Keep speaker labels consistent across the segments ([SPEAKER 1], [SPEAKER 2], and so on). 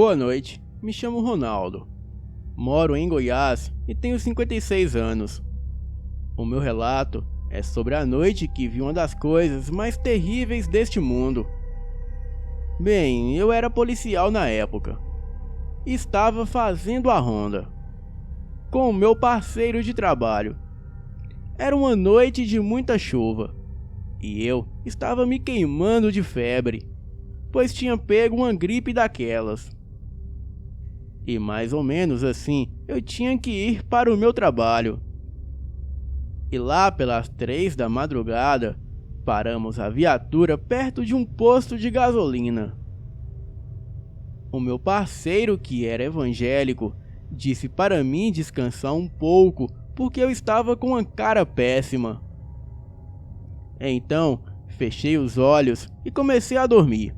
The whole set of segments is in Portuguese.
[SPEAKER 1] Boa noite, me chamo Ronaldo. Moro em Goiás e tenho 56 anos. O meu relato é sobre a noite que vi uma das coisas mais terríveis deste mundo. Bem, eu era policial na época. Estava fazendo a ronda com o meu parceiro de trabalho. Era uma noite de muita chuva e eu estava me queimando de febre, pois tinha pego uma gripe daquelas. E mais ou menos assim eu tinha que ir para o meu trabalho. E lá pelas 3 da madrugada, paramos a viatura perto de um posto de gasolina. O meu parceiro, que era evangélico, disse para mim descansar um pouco porque eu estava com uma cara péssima. Então, fechei os olhos e comecei a dormir.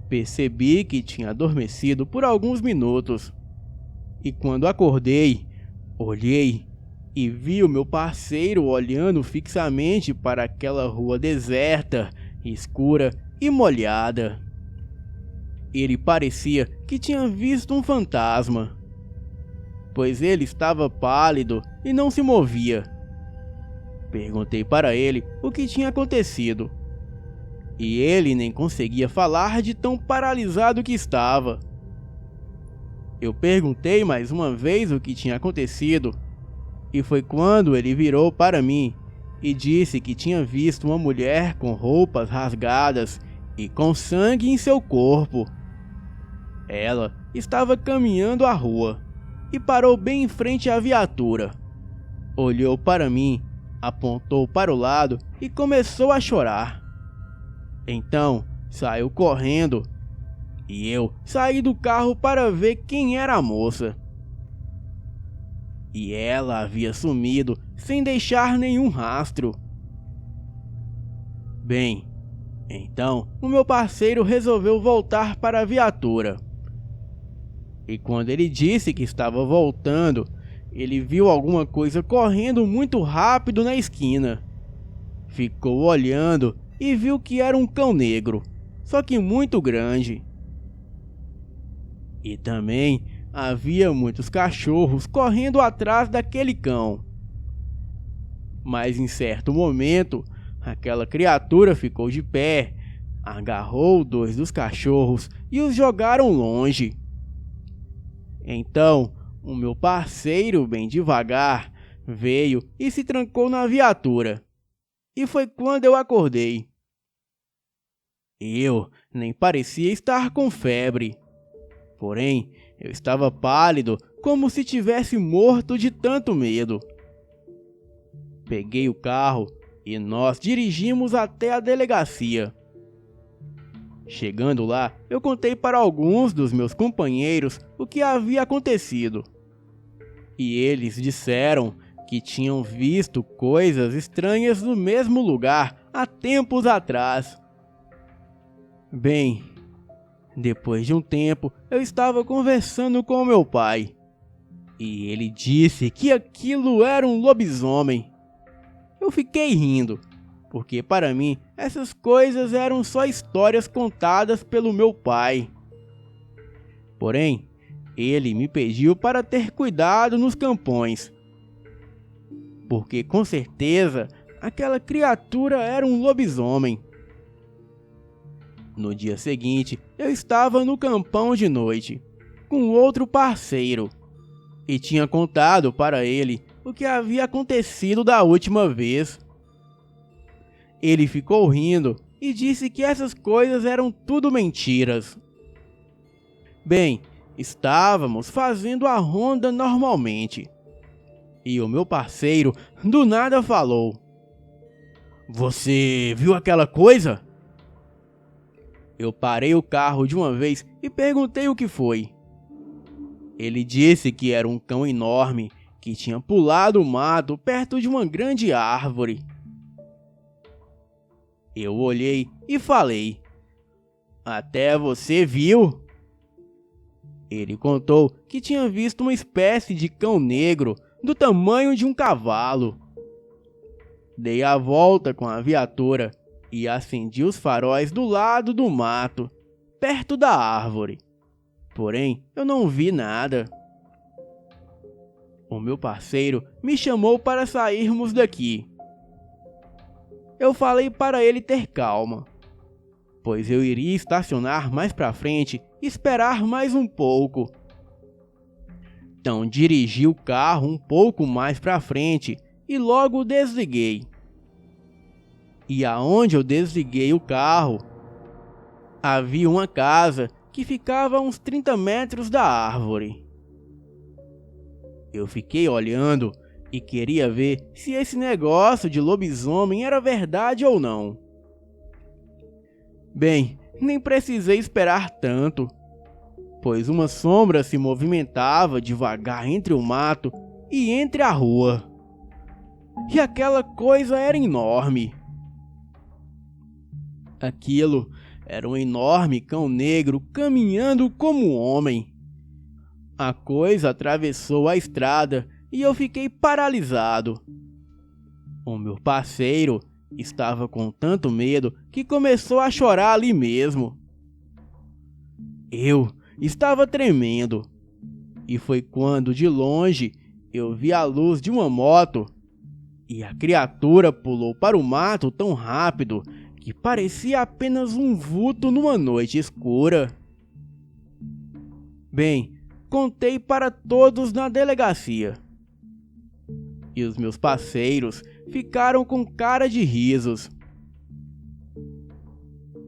[SPEAKER 1] Percebi que tinha adormecido por alguns minutos. E quando acordei, olhei e vi o meu parceiro olhando fixamente para aquela rua deserta, escura e molhada. Ele parecia que tinha visto um fantasma, pois ele estava pálido e não se movia. Perguntei para ele o que tinha acontecido, e ele nem conseguia falar de tão paralisado que estava. Eu perguntei mais uma vez o que tinha acontecido, e foi quando ele virou para mim e disse que tinha visto uma mulher com roupas rasgadas e com sangue em seu corpo. Ela estava caminhando a rua e parou bem em frente à viatura. Olhou para mim, apontou para o lado e começou a chorar. Então saiu correndo e eu saí do carro para ver quem era a moça. E ela havia sumido sem deixar nenhum rastro. Bem, então o meu parceiro resolveu voltar para a viatura. E quando ele disse que estava voltando, ele viu alguma coisa correndo muito rápido na esquina. Ficou olhando e viu que era um cão negro, só que muito grande. E também havia muitos cachorros correndo atrás daquele cão. Mas em certo momento, aquela criatura ficou de pé, agarrou 2 dos cachorros e os jogaram longe. Então, o meu parceiro, bem devagar, veio e se trancou na viatura. E foi quando eu acordei. Eu nem parecia estar com febre. Porém, eu estava pálido, como se tivesse morto de tanto medo. Peguei o carro e nós dirigimos até a delegacia. Chegando lá, eu contei para alguns dos meus companheiros o que havia acontecido. E eles disseram que tinham visto coisas estranhas no mesmo lugar há tempos atrás. Bem, depois de um tempo, eu estava conversando com meu pai. E ele disse que aquilo era um lobisomem. Eu fiquei rindo, porque para mim essas coisas eram só histórias contadas pelo meu pai. Porém, ele me pediu para ter cuidado nos campões, porque com certeza aquela criatura era um lobisomem. No dia seguinte, eu estava no campão de noite, com outro parceiro, e tinha contado para ele o que havia acontecido da última vez. Ele ficou rindo e disse que essas coisas eram tudo mentiras. Bem, estávamos fazendo a ronda normalmente, e o meu parceiro do nada falou: "Você viu aquela coisa?" Eu parei o carro de uma vez e perguntei o que foi. Ele disse que era um cão enorme que tinha pulado o mato perto de uma grande árvore. Eu olhei e falei: "Até você viu?" Ele contou que tinha visto uma espécie de cão negro do tamanho de um cavalo. Dei a volta com a viatura e acendi os faróis do lado do mato, perto da árvore. porém eu não vi nada. O meu parceiro me chamou para sairmos daqui. Eu falei para ele ter calma, pois eu iria estacionar mais para frente e esperar mais um pouco. Então dirigi o carro um pouco mais para frente e logo desliguei. E aonde eu desliguei o carro, havia uma casa que ficava a uns 30 metros da árvore. Eu fiquei olhando e queria ver se esse negócio de lobisomem era verdade ou não. Bem, nem precisei esperar tanto, pois uma sombra se movimentava devagar entre o mato e entre a rua. E aquela coisa era enorme. Aquilo era um enorme cão negro caminhando como um homem. A coisa atravessou a estrada e eu fiquei paralisado. O meu parceiro estava com tanto medo que começou a chorar ali mesmo. Eu estava tremendo. E foi quando, de longe, eu vi a luz de uma moto e a criatura pulou para o mato tão rápido que parecia apenas um vulto numa noite escura. Bem, contei para todos na delegacia. E os meus parceiros ficaram com cara de risos.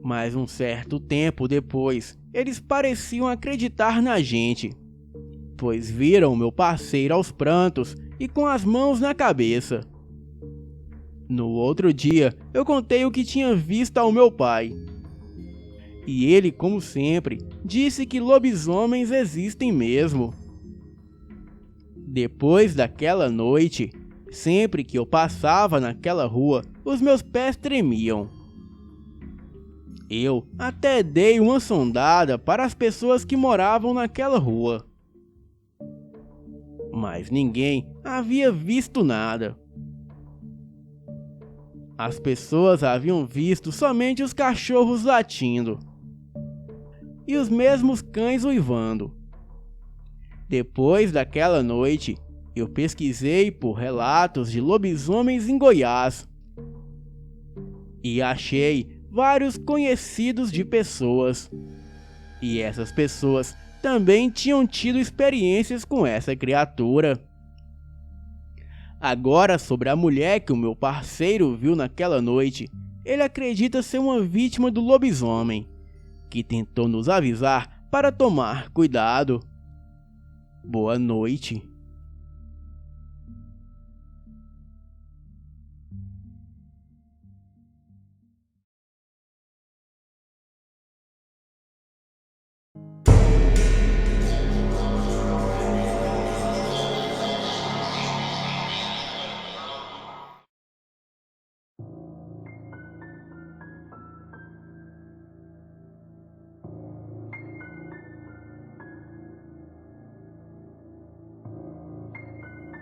[SPEAKER 1] Mas um certo tempo depois, eles pareciam acreditar na gente, pois viram meu parceiro aos prantos e com as mãos na cabeça. No outro dia, eu contei o que tinha visto ao meu pai. E ele, como sempre, disse que lobisomens existem mesmo. Depois daquela noite, sempre que eu passava naquela rua, os meus pés tremiam. Eu até dei uma sondada para as pessoas que moravam naquela rua, mas ninguém havia visto nada. As pessoas haviam visto somente os cachorros latindo e os mesmos cães uivando. Depois daquela noite, eu pesquisei por relatos de lobisomens em Goiás e achei vários conhecidos de pessoas. E essas pessoas também tinham tido experiências com essa criatura. Agora, sobre a mulher que o meu parceiro viu naquela noite, ele acredita ser uma vítima do lobisomem, que tentou nos avisar para tomar cuidado. Boa noite.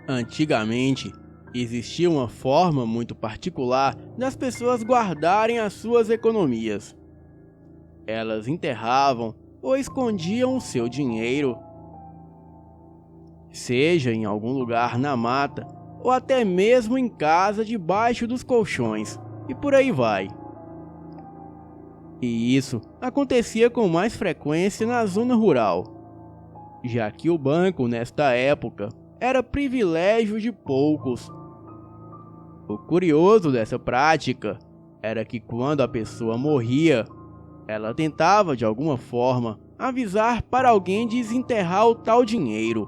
[SPEAKER 1] Antigamente, existia uma forma muito particular das pessoas guardarem as suas economias. Elas enterravam ou escondiam o seu dinheiro, seja em algum lugar na mata ou até mesmo em casa debaixo dos colchões, e por aí vai. E isso acontecia com mais frequência na zona rural, já que o banco nesta época era privilégio de poucos. O curioso dessa prática era que quando a pessoa morria, ela tentava de alguma forma avisar para alguém desenterrar o tal dinheiro,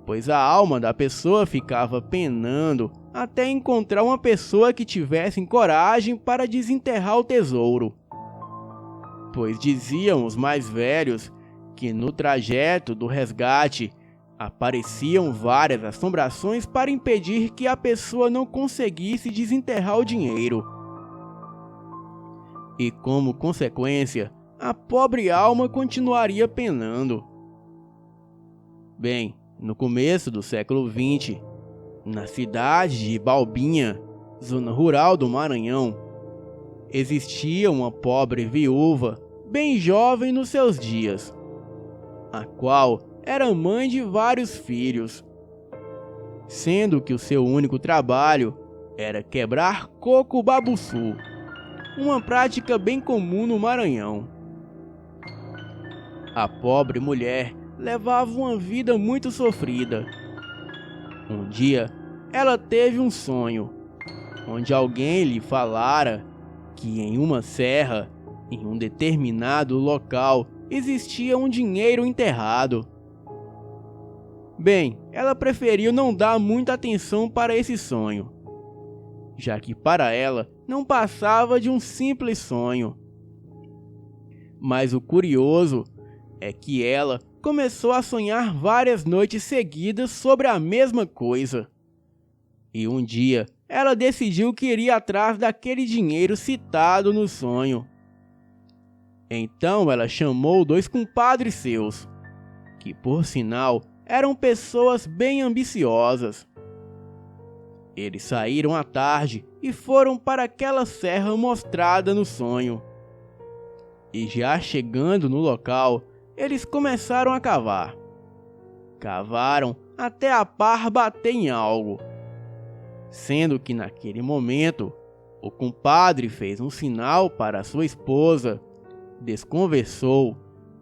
[SPEAKER 1] pois a alma da pessoa ficava penando até encontrar uma pessoa que tivesse coragem para desenterrar o tesouro, pois diziam os mais velhos que no trajeto do resgate apareciam várias assombrações para impedir que a pessoa não conseguisse desenterrar o dinheiro. E como consequência, a pobre alma continuaria penando. Bem, no começo do século XX, na cidade de Balbinha, zona rural do Maranhão, existia uma pobre viúva bem jovem nos seus dias, a qual era mãe de vários filhos, sendo que o seu único trabalho era quebrar coco babuçu, uma prática bem comum no Maranhão. A pobre mulher levava uma vida muito sofrida. Um dia, ela teve um sonho, onde alguém lhe falara que em uma serra, em um determinado local, existia um dinheiro enterrado. Bem, ela preferiu não dar muita atenção para esse sonho, já que para ela não passava de um simples sonho. Mas o curioso é que ela começou a sonhar várias noites seguidas sobre a mesma coisa. E um dia, ela decidiu que iria atrás daquele dinheiro citado no sonho. Então ela chamou 2 compadres seus, que por sinal eram pessoas bem ambiciosas. Eles saíram à tarde e foram para aquela serra mostrada no sonho. E já chegando no local, eles começaram a cavar. Cavaram até a par bater em algo, sendo que naquele momento o compadre fez um sinal para sua esposa, desconversou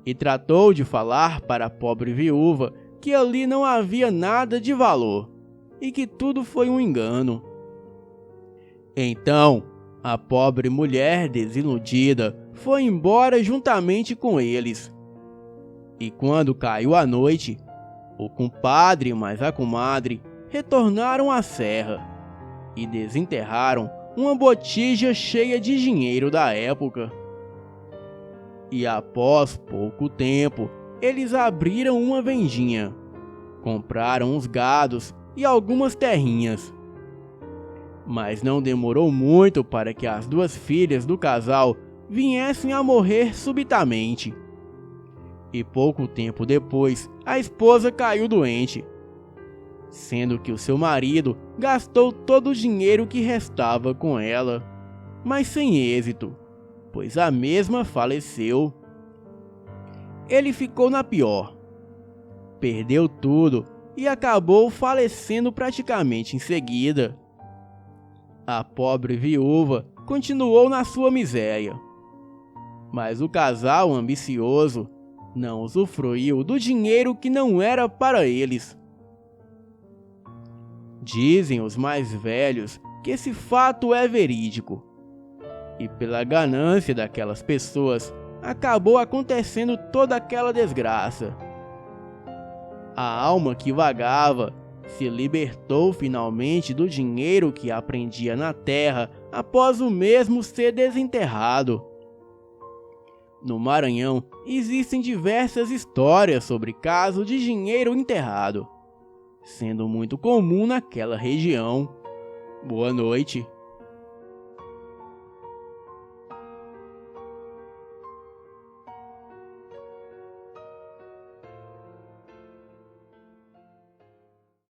[SPEAKER 1] e tratou de falar para a pobre viúva que ali não havia nada de valor e que tudo foi um engano. Então, a pobre mulher desiludida foi embora juntamente com eles. E quando caiu a noite, o compadre mais a comadre retornaram à serra e desenterraram uma botija cheia de dinheiro da época. E após pouco tempo, eles abriram uma vendinha, compraram uns gados e algumas terrinhas. Mas não demorou muito para que as 2 filhas do casal viessem a morrer subitamente. E pouco tempo depois, a esposa caiu doente, sendo que o seu marido gastou todo o dinheiro que restava com ela, mas sem êxito, pois a mesma faleceu. Ele ficou na pior, perdeu tudo e acabou falecendo praticamente em seguida. A pobre viúva continuou na sua miséria, mas o casal ambicioso não usufruiu do dinheiro que não era para eles. Dizem os mais velhos que esse fato é verídico, e pela ganância daquelas pessoas acabou acontecendo toda aquela desgraça. A alma que vagava se libertou finalmente do dinheiro que aprendia na terra após o mesmo ser desenterrado. No Maranhão existem diversas histórias sobre casos de dinheiro enterrado, sendo muito comum naquela região. Boa noite.